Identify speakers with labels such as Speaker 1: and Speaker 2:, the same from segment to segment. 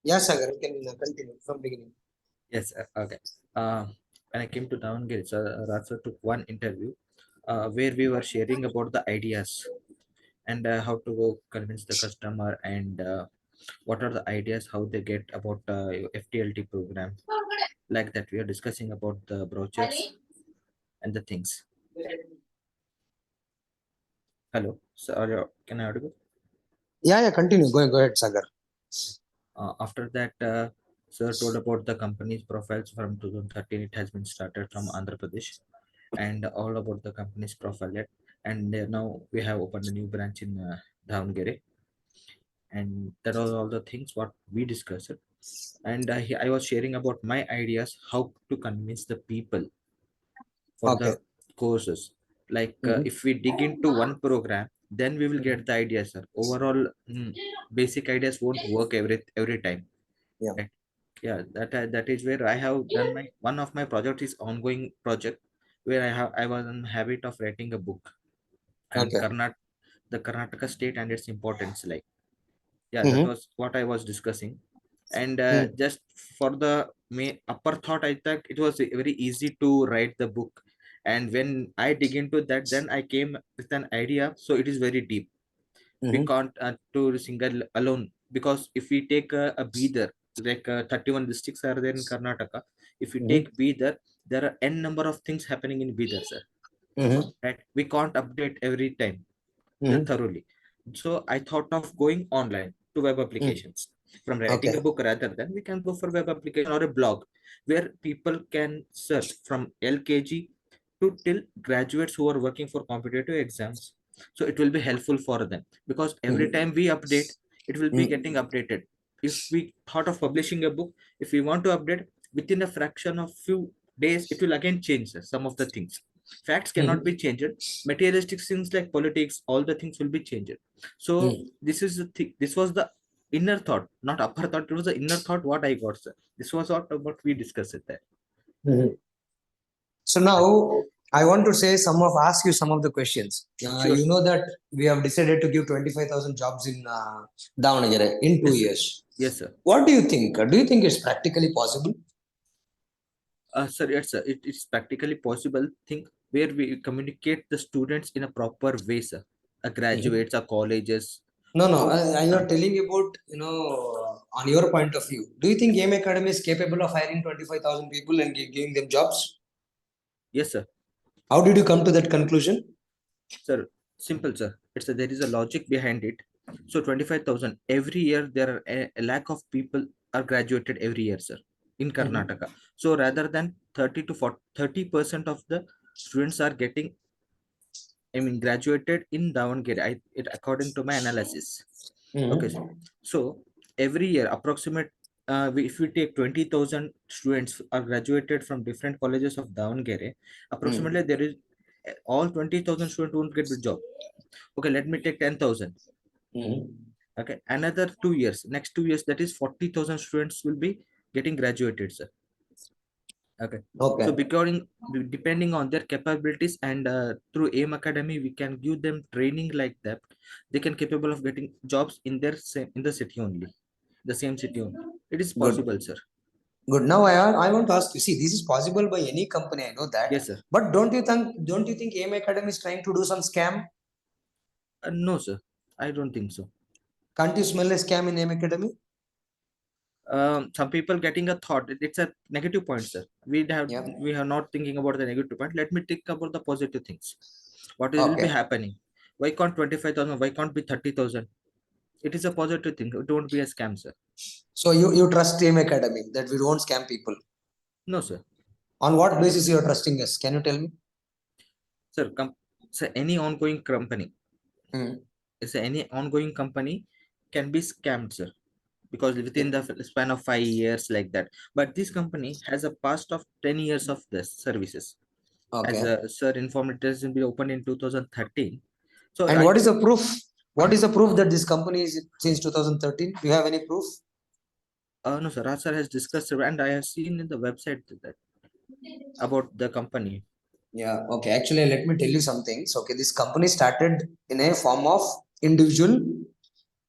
Speaker 1: Yeah, Sagar, you can continue from beginning.
Speaker 2: Yes, okay. Uh, when I came to Davangere, so Ratsa took one interview where we were sharing about the ideas and how to go convince the customer and what are the ideas, how they get about FTLT program. Like that, we are discussing about the brochures and the things. Hello, so can I audible?
Speaker 1: Yeah, continue. Go ahead, Sagar.
Speaker 2: After that, sir told about the company's profiles from 2013. It has been started from Andhra Pradesh and all about the company's profile yet. And now we have opened a new branch in Davangere, and that are all the things what we discussed. And I was sharing about my ideas how to convince the people for
Speaker 1: Okay.
Speaker 2: the courses. Like
Speaker 1: Mm-hmm.
Speaker 2: if we dig into one program, then we will get the ideas, sir. Overall, basic ideas won't work every time,
Speaker 1: Yeah.
Speaker 2: right? Yeah, that is where I have done my one of my project is ongoing project where I was in habit of writing a book and
Speaker 1: Okay.
Speaker 2: the Karnataka state and its importance. Like, yeah, that
Speaker 1: Mm-hmm.
Speaker 2: was what I was discussing. And
Speaker 1: Mm-hmm.
Speaker 2: just for the upper thought, I think it was very easy to write the book. And when I dig into that, then I came with an idea, so it is very deep. We
Speaker 1: Mm-hmm.
Speaker 2: can't to single alone, because if we take a breather, like 31 districts are there in Karnataka. If we
Speaker 1: Mm-hmm.
Speaker 2: take breather, there are n number of things happening in breather, sir.
Speaker 1: Mm-hmm.
Speaker 2: Right, we can't update every time
Speaker 1: Mm-hmm.
Speaker 2: thoroughly. So I thought of going online to web
Speaker 1: Mm.
Speaker 2: applications. From writing
Speaker 1: Okay.
Speaker 2: a book, rather than we can go for web application or a blog where people can search from LKG to till graduates who are working for competitive exams. So it will be helpful for them, because every
Speaker 1: Mm-hmm.
Speaker 2: time we update, it will be getting
Speaker 1: Mm-hmm.
Speaker 2: updated. If we thought of publishing a book, if we want to update, within a fraction of few days, it will again change some of the things. Facts cannot be changed. Materialistic things like politics, all the things will be changed. So
Speaker 1: Mm-hmm.
Speaker 2: this is the thing. This was the inner thought, not upper thought. It was the inner thought what I got, sir. This was what we discussed it there.
Speaker 1: Mm-hmm. So now I want to say ask you some of the questions.
Speaker 2: Sure,
Speaker 1: You
Speaker 2: sir.
Speaker 1: know that we have decided to give 25,000 jobs in Davanagere in two
Speaker 2: Yes, sir.
Speaker 1: years.
Speaker 2: Yes, sir.
Speaker 1: What do you think? Do you think it's practically possible?
Speaker 2: Sir, yes, sir. It's practically possible thing where we communicate the students in a proper way, sir.
Speaker 1: Mhm.
Speaker 2: Graduates, colleges.
Speaker 1: No, no.
Speaker 2: So,
Speaker 1: You are telling about, on your point of view. Do you think Game Academy is capable of hiring 25,000 people and giving them jobs?
Speaker 2: yes, sir.
Speaker 1: How did you come to that conclusion?
Speaker 2: Sir, simple, sir. There is a logic behind it. So 25,000 every year, there are a lack of people are graduated every year, sir, in
Speaker 1: Mhm.
Speaker 2: Karnataka. So rather than 30 to 40, 30% of the students are getting, I mean, graduated in Davangere. According to my analysis. Okay, sir.
Speaker 1: Mhm.
Speaker 2: So every year, approximate, if we take 20,000 students are graduated from different colleges of Davangere, approximately
Speaker 1: Mhm.
Speaker 2: there is all 20,000 students won't get the job. Okay, let me take 10,000.
Speaker 1: Mhm.
Speaker 2: Okay, another 2 years, next 2 years, that is 40,000 students will be getting graduated, sir. Okay, so
Speaker 1: Okay.
Speaker 2: depending on their capabilities, and through AIM Academy, we can give them training like that. They can capable of getting jobs in their in the city only, the same city only. It is
Speaker 1: Good.
Speaker 2: possible, sir.
Speaker 1: Good. Now I want to ask you. See, this is possible by any company. I know that.
Speaker 2: Yes, sir.
Speaker 1: But don't you think AIM Academy is trying to do some scam?
Speaker 2: No, sir. I don't think so.
Speaker 1: Can't you smell a scam in AIM Academy?
Speaker 2: Some people getting a thought, it's a negative point, sir.
Speaker 1: Yeah.
Speaker 2: We are not thinking about the negative point. Let me think about the positive things. What will be
Speaker 1: Okay.
Speaker 2: happening? Why can't 25,000, why can't be 30,000? It is a positive thing. It won't be a scam, sir.
Speaker 1: So you trust AIM Academy that we don't scam people.
Speaker 2: No, sir.
Speaker 1: On what basis you are trusting us? Can you tell me?
Speaker 2: Sir, sir, any ongoing company,
Speaker 1: Hmm.
Speaker 2: any ongoing company can be scammed, sir, because within the span of 5 years, like that. But this company has a past of 10 years of this services. As
Speaker 1: Okay.
Speaker 2: sir informed, it has been opened in 2013. So
Speaker 1: And
Speaker 2: I
Speaker 1: what is
Speaker 2: think,
Speaker 1: the proof? What is the proof that this company is since 2013? Do you have any proof?
Speaker 2: no, sir, Raj sir has discussed, and I have seen in the website that about the company.
Speaker 1: Yeah. Okay. Actually, let me tell you some things. Okay. This company started in a form of individual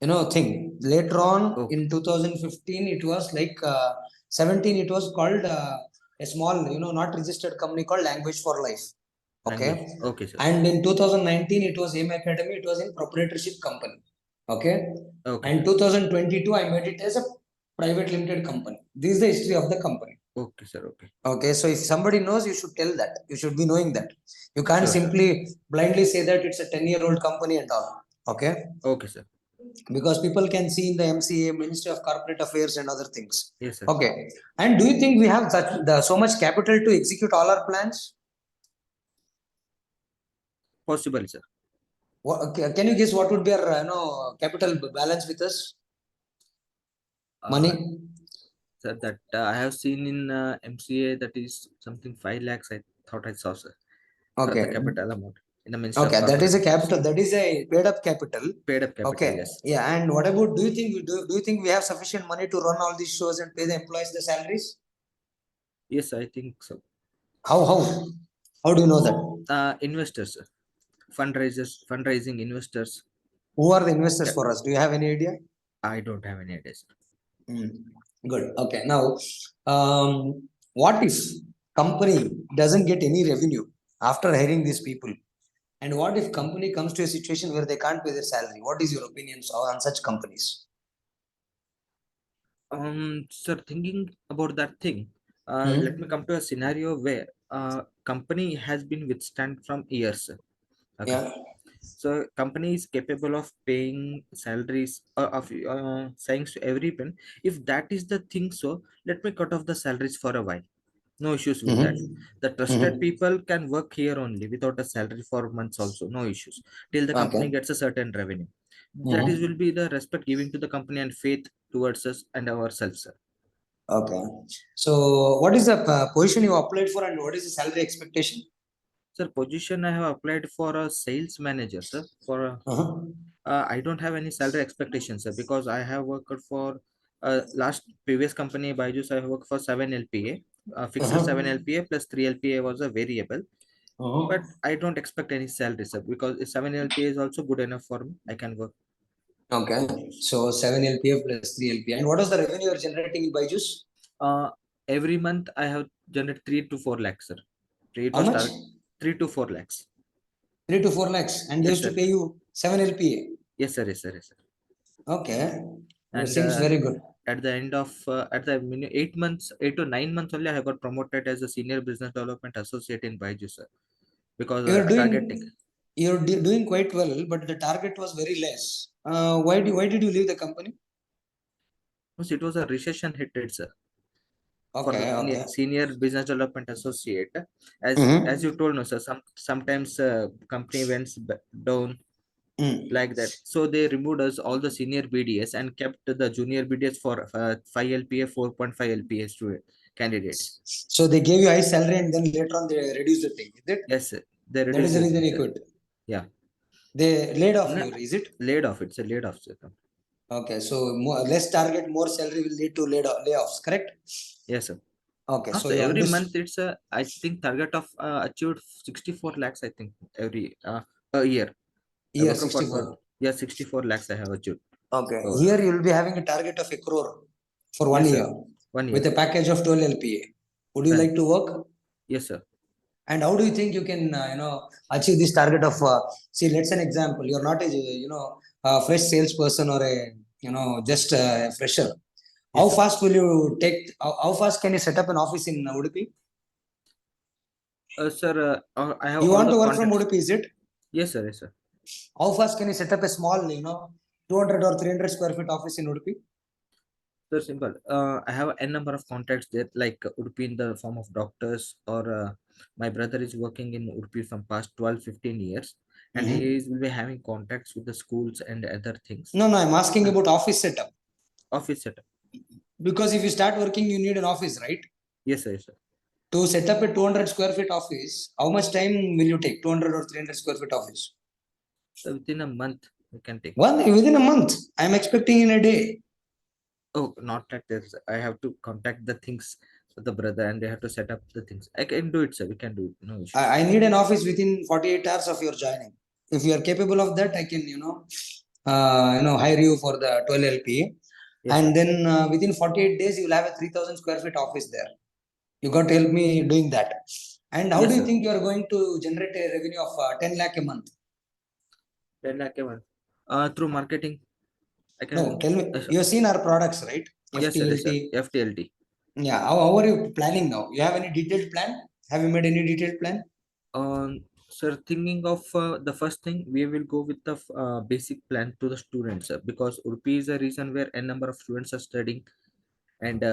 Speaker 1: thing. Later on in
Speaker 2: Okay.
Speaker 1: 2015 it was like 17 it was called a small not registered company called Language for Life. Okay.
Speaker 2: Language. Okay, sir.
Speaker 1: And in 2019 it was AIM Academy, it was in proprietorship company. Okay.
Speaker 2: Okay,
Speaker 1: And
Speaker 2: sir.
Speaker 1: 2022 I made it as a private limited company. This is the history of the company.
Speaker 2: Okay, sir. Okay.
Speaker 1: Okay, so if somebody knows, you should tell that. You should be knowing that. You can't
Speaker 2: Sure, sir.
Speaker 1: simply blindly say that it's a 10-year-old company and all. Okay,
Speaker 2: Okay, sir.
Speaker 1: because people can see in the MCA, Ministry of Corporate Affairs, and other things.
Speaker 2: Yes, sir.
Speaker 1: Okay, and do you think we have so much capital to execute all our plans?
Speaker 2: Possible, sir.
Speaker 1: Okay, can you guess what would be our capital balance with us?
Speaker 2: Uh,
Speaker 1: Money?
Speaker 2: Sir, that I have seen in MCA, that is something 5 lakhs. I thought I saw, sir. The
Speaker 1: Okay,
Speaker 2: capital amount in the Ministry of
Speaker 1: okay, that is
Speaker 2: Corporate
Speaker 1: a
Speaker 2: Affairs.
Speaker 1: capital. That is a paid up capital.
Speaker 2: Paid up capital,
Speaker 1: Okay,
Speaker 2: yes.
Speaker 1: yeah. And what about? Do you think we have sufficient money to run all these shows and pay the employees the salaries?
Speaker 2: Yes, I think so.
Speaker 1: How do you know that?
Speaker 2: Investors, sir. Fundraising investors.
Speaker 1: Who are the investors
Speaker 2: Ca-
Speaker 1: for us? Do you have any idea?
Speaker 2: I don't have any ideas.
Speaker 1: Hmm. Good. Okay. Now, what if company doesn't get any revenue after hiring these people? And what if company comes to a situation where they can't pay their salary? What is your opinions on such companies?
Speaker 2: Sir, thinking about that thing, let me
Speaker 1: Hmm.
Speaker 2: come to a scenario where company has been withstand from years, sir. Okay.
Speaker 1: Yeah.
Speaker 2: So company is capable of paying salaries, of saying to every pen. If that is the thing, so let me cut off the salaries for a while. No issues with that.
Speaker 1: Mm-hmm.
Speaker 2: The trusted
Speaker 1: Mm-hmm.
Speaker 2: people can work here only without a salary for months also. No issues till the company
Speaker 1: Okay.
Speaker 2: gets a certain revenue. That is will
Speaker 1: Mm-hmm.
Speaker 2: be the respect giving to the company and faith towards us and ourselves, sir.
Speaker 1: Okay. So, what is the position you applied for, and what is the salary expectation?
Speaker 2: Sir, position I have applied for a sales manager, sir.
Speaker 1: Uh-huh.
Speaker 2: I don't have any salary expectations, sir, because I have worked for last previous company Byju's. I have worked for 7 LPA, fixed
Speaker 1: Uh-huh.
Speaker 2: 7 LPA plus 3 LPA was a variable.
Speaker 1: Uh-huh.
Speaker 2: But I don't expect any salary, sir, because 7 LPA is also good enough for me. I can work.
Speaker 1: Okay. So 7 LPF plus 3 LPA. And what is the revenue you're generating in Byju's?
Speaker 2: Uh, every month I have generated 3 to 4 lakhs, sir. It
Speaker 1: How
Speaker 2: was
Speaker 1: much?
Speaker 2: 3 to 4 lakhs.
Speaker 1: 3 to 4 lakhs. And they
Speaker 2: Yes,
Speaker 1: used to
Speaker 2: sir.
Speaker 1: pay you 7 LPA.
Speaker 2: Yes, sir. Yes, sir. Yes, sir.
Speaker 1: Okay. It
Speaker 2: And
Speaker 1: seems very good.
Speaker 2: at the end of at the 8 months, 8 to 9 months only, I have got promoted as a senior business development associate in Byju, sir. Because
Speaker 1: You're
Speaker 2: targeting.
Speaker 1: doing doing quite well, but the target was very less. Why did you leave the company?
Speaker 2: So it was a recession hit, sir. For the
Speaker 1: Okay, okay.
Speaker 2: senior business development associate, as you
Speaker 1: Mm-hmm.
Speaker 2: told, no, sir. Sometimes company went down
Speaker 1: Mm.
Speaker 2: like that. So they removed us all the senior BDS and kept the junior BDS for 5 LPA, 4.5 LPA student candidates.
Speaker 1: So they gave you high salary and then later on they reduced the thing. Is it?
Speaker 2: Yes, sir. They
Speaker 1: That is
Speaker 2: reduced
Speaker 1: the
Speaker 2: the
Speaker 1: reason
Speaker 2: thing,
Speaker 1: you
Speaker 2: sir.
Speaker 1: quit.
Speaker 2: Yeah.
Speaker 1: They laid off
Speaker 2: No,
Speaker 1: you, is it?
Speaker 2: laid off. It's a laid off, sir.
Speaker 1: Okay, so more, less target, more salary will lead to layoffs, correct?
Speaker 2: Yes, sir.
Speaker 1: Okay, so
Speaker 2: So
Speaker 1: you
Speaker 2: every
Speaker 1: understand.
Speaker 2: month it's a, I think, target of achieved 64 lakhs. I think every a year. I
Speaker 1: Year
Speaker 2: work for
Speaker 1: 64.
Speaker 2: yeah, 64 lakhs I have achieved
Speaker 1: Okay,
Speaker 2: overall.
Speaker 1: here you will be having a target of a crore for one
Speaker 2: Yes, sir.
Speaker 1: year
Speaker 2: 1 year.
Speaker 1: with a package of 12 LPA. Would you
Speaker 2: Well,
Speaker 1: like to work?
Speaker 2: yes, sir.
Speaker 1: And how do you think you can, achieve this target of, see, let's an example. You're not a, a fresh salesperson or a, just a fresher.
Speaker 2: Yes,
Speaker 1: How
Speaker 2: sir.
Speaker 1: fast will you take, how fast can you set up an office in Udupi?
Speaker 2: Sir, I have
Speaker 1: You
Speaker 2: all
Speaker 1: want
Speaker 2: the
Speaker 1: to work from
Speaker 2: contacts.
Speaker 1: Udupi, is it?
Speaker 2: Yes, sir. Yes, sir.
Speaker 1: How fast can you set up a small, 200 or 300 square feet office in Udupi?
Speaker 2: So simple. I have n number of contacts that like would be in the form of doctors, or my brother is working in Udupi from past 12, 15 years, and he
Speaker 1: Mhm.
Speaker 2: will be having contacts with the schools and other things.
Speaker 1: No, no, I'm asking
Speaker 2: Uh,
Speaker 1: about office setup.
Speaker 2: Office setup.
Speaker 1: Because if you start working, you need an office, right?
Speaker 2: Yes, sir. Yes, sir.
Speaker 1: To set up a 200 square feet office, how much time will you take? 200 or 300 square feet office?
Speaker 2: So within a month we can take.
Speaker 1: One within a month. I'm expecting in a day.
Speaker 2: Oh, not like this. I have to contact the things with the brother, and they have to set up the things. I can do it, sir. We can do it. No issues.
Speaker 1: I need an office within 48 hours of your joining. If you are capable of that, I can, hire you for the 12 LP.
Speaker 2: Yes,
Speaker 1: And
Speaker 2: sir.
Speaker 1: then within 48 days, you will have a 3,000 square feet office there. You got to help me doing that. And how
Speaker 2: Yes,
Speaker 1: do you
Speaker 2: sir.
Speaker 1: think you are going to generate a revenue of 10 lakh a month?
Speaker 2: 10 lakh a month. Through marketing, I
Speaker 1: No,
Speaker 2: can.
Speaker 1: tell me.
Speaker 2: Yes, sir.
Speaker 1: You have seen our products, right?
Speaker 2: Yes, sir. Yes,
Speaker 1: FTLT.
Speaker 2: sir. FTLT.
Speaker 1: Yeah. How are you planning now? You have any detailed plan? Have you made any detailed plan?
Speaker 2: Sir, thinking of the first thing, we will go with the basic plan to the students, because Udupi is a region where a number of students are studying, and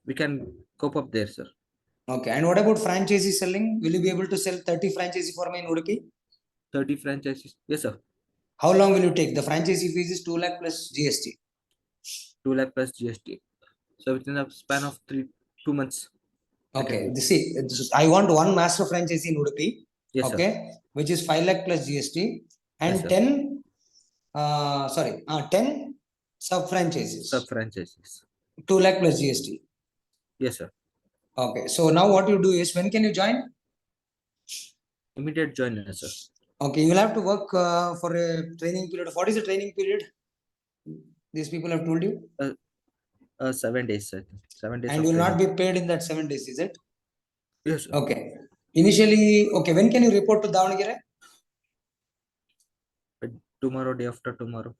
Speaker 2: we can cope up there, sir.
Speaker 1: Okay. And what about franchisee selling? Will you be able to sell 30 franchisee for me in Udupi?
Speaker 2: 30 franchises. Yes, sir.
Speaker 1: How long will you take? The franchisee fees is 2 lakh plus GST.
Speaker 2: 2 lakh plus GST. So within a span of 2 months, I can
Speaker 1: Okay.
Speaker 2: do.
Speaker 1: I want one master franchisee in Udupi.
Speaker 2: Yes, sir.
Speaker 1: Okay. Which is 5 lakh plus GST
Speaker 2: Yes,
Speaker 1: and
Speaker 2: sir.
Speaker 1: 10 sub
Speaker 2: Sub
Speaker 1: franchises.
Speaker 2: franchises.
Speaker 1: 2 lakh plus GST.
Speaker 2: Yes, sir.
Speaker 1: Okay. So now what you do is, when can you join?
Speaker 2: Immediate joiner, sir.
Speaker 1: Okay. You will have to work for a training period. What is the training period? These people have told you.
Speaker 2: 7 days, sir. 7 days
Speaker 1: And you
Speaker 2: of
Speaker 1: will not
Speaker 2: training.
Speaker 1: be paid in that 7 days, is it?
Speaker 2: Yes, sir.
Speaker 1: Okay. Initially, okay. When can you report to Davangere?
Speaker 2: But tomorrow, day after tomorrow.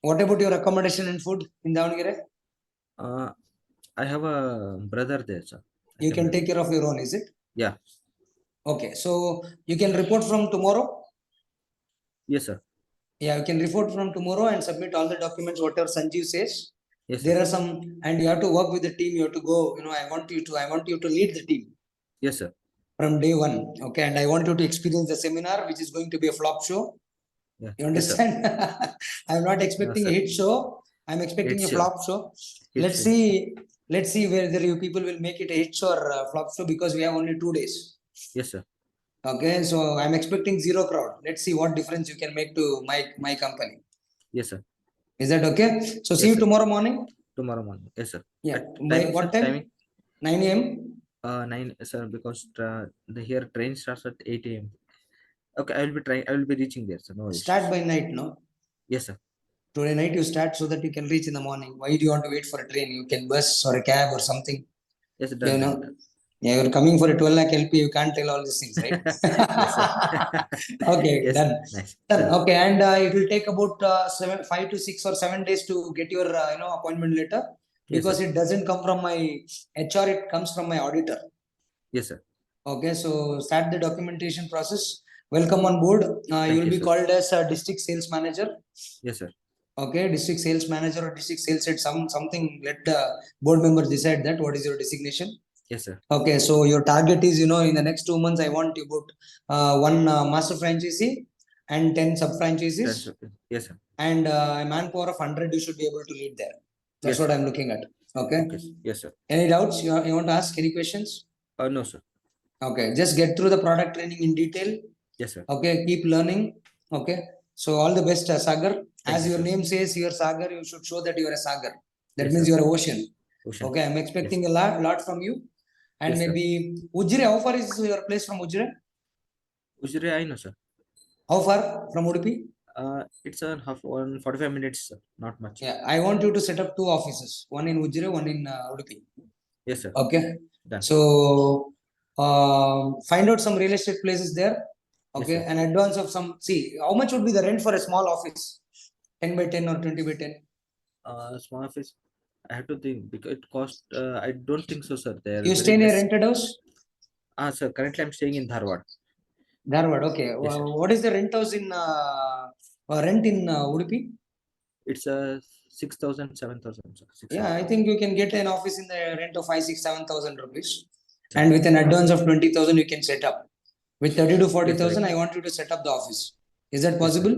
Speaker 1: What about your accommodation and food in Davangere?
Speaker 2: Uh, I have a brother there, sir. I
Speaker 1: You
Speaker 2: can
Speaker 1: can
Speaker 2: manage.
Speaker 1: take care of your own, is it?
Speaker 2: Yeah.
Speaker 1: Okay. So you can report from tomorrow.
Speaker 2: Yes, sir.
Speaker 1: Yeah, you can report from tomorrow and submit all the documents, whatever Sanjeev says.
Speaker 2: Yes, sir.
Speaker 1: There are some, and you have to work with the team. You have to go. I want you to lead the team
Speaker 2: Yes, sir.
Speaker 1: from day one. Okay, and I want you to experience the seminar, which is going to be a flop show.
Speaker 2: Yeah.
Speaker 1: You
Speaker 2: Yes, sir.
Speaker 1: understand? I'm not
Speaker 2: No,
Speaker 1: expecting a
Speaker 2: sir.
Speaker 1: hit show. I'm expecting
Speaker 2: It's
Speaker 1: a
Speaker 2: sure.
Speaker 1: flop show.
Speaker 2: It's
Speaker 1: Let's
Speaker 2: sure.
Speaker 1: see. Let's see whether you people will make it a hit show or a flop show, because we have only 2 days.
Speaker 2: Yes, sir.
Speaker 1: Okay, so I'm expecting zero crowd. Let's see what difference you can make to my company.
Speaker 2: Yes, sir.
Speaker 1: Is that okay? So see
Speaker 2: Yes,
Speaker 1: you
Speaker 2: sir.
Speaker 1: tomorrow morning.
Speaker 2: Tomorrow morning. Yes, sir.
Speaker 1: Yeah. By
Speaker 2: Timing, sir.
Speaker 1: what time?
Speaker 2: Timing.
Speaker 1: 9 a.m.
Speaker 2: 9, sir. Because the here train starts at 8 a.m. Okay, I will be trying. I will be reaching there, sir. No
Speaker 1: Start
Speaker 2: issues.
Speaker 1: by night, no?
Speaker 2: Yes, sir.
Speaker 1: Today night you start so that you can reach in the morning. Why do you want to wait for a train? You can bus or a cab or something.
Speaker 2: Yes,
Speaker 1: You
Speaker 2: done,
Speaker 1: know.
Speaker 2: done, done.
Speaker 1: Yeah, you're coming for a 12 lakh LP. You can't tell all these things, right?
Speaker 2: Yes, sir.
Speaker 1: Okay,
Speaker 2: Yes, sir.
Speaker 1: done.
Speaker 2: Nice,
Speaker 1: Done.
Speaker 2: done.
Speaker 1: Okay, and it will take about 5 to 6 or 7 days to get your appointment letter,
Speaker 2: Yes,
Speaker 1: because
Speaker 2: sir.
Speaker 1: it doesn't come from my HR. It comes from my auditor.
Speaker 2: Yes, sir.
Speaker 1: Okay, so start the documentation process. Welcome on board. You
Speaker 2: Thank
Speaker 1: will
Speaker 2: you,
Speaker 1: be
Speaker 2: sir.
Speaker 1: called as a district sales manager.
Speaker 2: Yes, sir.
Speaker 1: Okay, district sales manager or district sales head, something. Let the board members decide that what is your designation.
Speaker 2: Yes, sir.
Speaker 1: Okay, so your target is, in the next 2 months, I want you about one master franchisee and 10 sub franchisees,
Speaker 2: Done, sir. Yes, sir.
Speaker 1: and a manpower of 100. You should be able to lead there. That's
Speaker 2: Yes,
Speaker 1: what
Speaker 2: sir.
Speaker 1: I'm looking at. Okay.
Speaker 2: Okay, sir. Yes, sir.
Speaker 1: Any doubts? You want to ask any questions?
Speaker 2: No, sir.
Speaker 1: Okay, just get through the product training in detail.
Speaker 2: Yes, sir.
Speaker 1: Okay, keep learning. Okay, so all the best, Sagar.
Speaker 2: Thank
Speaker 1: As
Speaker 2: you,
Speaker 1: your
Speaker 2: sir.
Speaker 1: name says, you're Sagar. You should show that you are a Sagar. That
Speaker 2: Yes,
Speaker 1: means
Speaker 2: sir.
Speaker 1: you are a ocean.
Speaker 2: Ocean.
Speaker 1: Okay, I'm
Speaker 2: Yes.
Speaker 1: expecting a lot from you. And
Speaker 2: Yes, sir.
Speaker 1: maybe Ujjire. How far is your place from Ujjire?
Speaker 2: Ujre, I know, sir.
Speaker 1: How far from Udupi?
Speaker 2: It's a half 1 45 minutes, sir. Not much.
Speaker 1: Yeah, I want you to set up two offices, one in Ujjire, one in Udupi.
Speaker 2: Yes, sir.
Speaker 1: Okay,
Speaker 2: Done.
Speaker 1: so find out some real estate places there.
Speaker 2: Yes,
Speaker 1: Okay,
Speaker 2: sir.
Speaker 1: an advance of some. See, how much would be the rent for a small office? 10 by 10 or 20 by 10?
Speaker 2: Small office. I have to think because it cost. I don't think so, sir. They are
Speaker 1: You
Speaker 2: very
Speaker 1: stay in a
Speaker 2: less.
Speaker 1: rented house?
Speaker 2: Sir. Currently, I'm staying in Dharwad.
Speaker 1: Dharwad, okay.
Speaker 2: Yes, sir.
Speaker 1: What is the rent house in rent in Udupi?
Speaker 2: It's a 6,000, 7,000, sir. Six,
Speaker 1: Yeah,
Speaker 2: seven
Speaker 1: I
Speaker 2: thousand.
Speaker 1: think you can get an office in the rent of 5, 6, 7,000 rupees.
Speaker 2: Yeah.
Speaker 1: And with an advance of 20,000, you can set up. With 30 to
Speaker 2: Yes, sir.
Speaker 1: 40,000, I want you to set up the office. Is that
Speaker 2: Yes, sir.
Speaker 1: possible?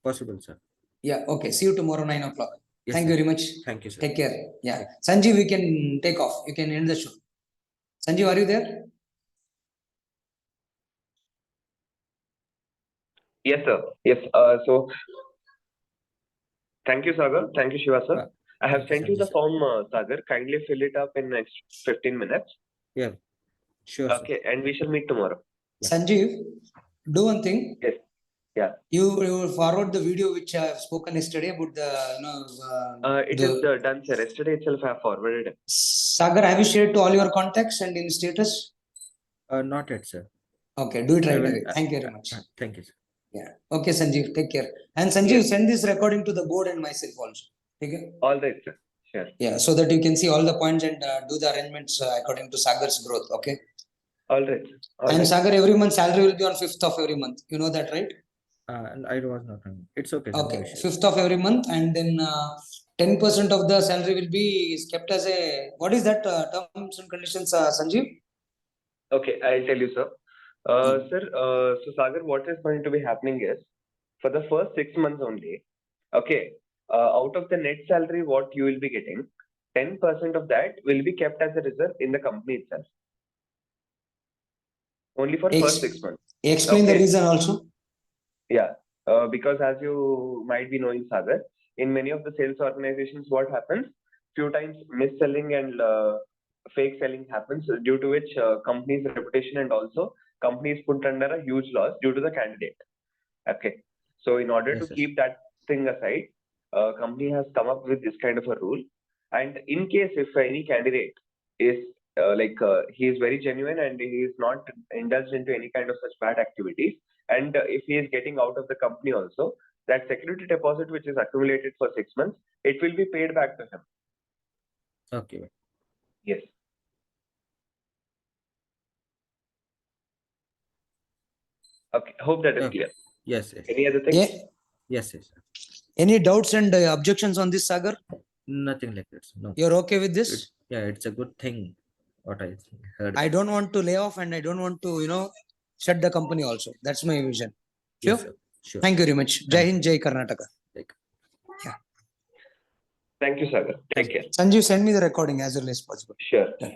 Speaker 2: Possible, sir.
Speaker 1: Yeah, okay. See you tomorrow, 9 o'clock.
Speaker 2: Yes,
Speaker 1: Thank
Speaker 2: sir.
Speaker 1: you very much.
Speaker 2: Thank you, sir.
Speaker 1: Take care. Yeah.
Speaker 2: Take-
Speaker 1: Sanjeev, we can take off. You can end the show. Sanjeev, are you there?
Speaker 3: Yes, sir. Yes. So thank you, Sagar. Thank you, Shiva, sir.
Speaker 1: Uh,
Speaker 3: I have
Speaker 2: Thank you,
Speaker 3: sent you
Speaker 2: Sanjay,
Speaker 3: the
Speaker 2: sir.
Speaker 3: form, Sagar. Kindly fill it up in next 15 minutes.
Speaker 2: Yeah. Sure, sir.
Speaker 3: Okay, and we shall meet tomorrow.
Speaker 2: Yeah.
Speaker 1: Sanjeev, do one thing.
Speaker 3: Yes.
Speaker 1: You will forward the video which I have spoken yesterday about the,
Speaker 3: It is done, sir. Yesterday itself I have forwarded it.
Speaker 1: Sagar, have you shared to all your contacts and in status?
Speaker 2: Not yet, sir.
Speaker 1: Okay, do it
Speaker 2: I
Speaker 1: right
Speaker 2: will-
Speaker 1: away. Thank you very much.
Speaker 2: Thank you, sir.
Speaker 1: Yeah. Okay, Sanjeev, take care. And Sanjeev,
Speaker 3: Yes.
Speaker 1: send this recording to the board and myself also. Okay?
Speaker 3: All right, sir. Sure.
Speaker 1: Yeah, so that you can see all the points and do the arrangements according to Sagar's growth. Okay.
Speaker 3: All right. All
Speaker 1: And
Speaker 3: right.
Speaker 1: Sagar, every month salary will be on 5th of every month. You know that, right?
Speaker 2: And I was not knowing. It's okay, sir. No
Speaker 1: Okay,
Speaker 2: issues.
Speaker 1: 5th of every month, and then 10% of the salary will be kept as a, what is that terms and conditions, Sanjeev?
Speaker 3: Okay, I'll tell you, sir. Sir, so Sagar, what is going to be happening is, for the first 6 months only, okay, out of the net salary, what you will be getting, 10% of that will be kept as a reserve in the company itself. Only for first 6 months.
Speaker 1: Explain the
Speaker 3: Okay.
Speaker 1: reason also.
Speaker 3: Yeah, because as you might be knowing, Sagar, in many of the sales organizations, what happens? Few times mis-selling and fake selling happens, due to which companies' reputation and also companies put under a huge loss due to the candidate. Okay, so in order
Speaker 2: Yes,
Speaker 3: to
Speaker 2: sir.
Speaker 3: keep that thing aside, company has come up with this kind of a rule. And in case if any candidate is he is very genuine and he is not indulged into any kind of such bad activities, and if he is getting out of the company also, that security deposit which is accumulated for 6 months, it will be paid back to him.
Speaker 2: Okay.
Speaker 3: Yes. Okay, hope that is
Speaker 2: Okay.
Speaker 3: clear.
Speaker 2: Yes, yes.
Speaker 3: Any other thing?
Speaker 1: Yeah.
Speaker 2: Yes, yes, sir.
Speaker 1: Any doubts and objections on this, Sagar?
Speaker 2: Nothing like that, sir. No.
Speaker 1: You're okay with this?
Speaker 2: Yeah, it's a good thing. What I heard.
Speaker 1: I don't want to lay off and I don't want to, shut the company also. That's my vision. Sure?
Speaker 2: Yes, sir. Sure.
Speaker 1: Thank you very much. Jai
Speaker 2: Thank
Speaker 1: Hind, Jai Karnataka.
Speaker 3: Thank you, Sagar. Take care.
Speaker 1: Sanjeev, send me the recording as early as possible.
Speaker 3: Sure.
Speaker 1: Done.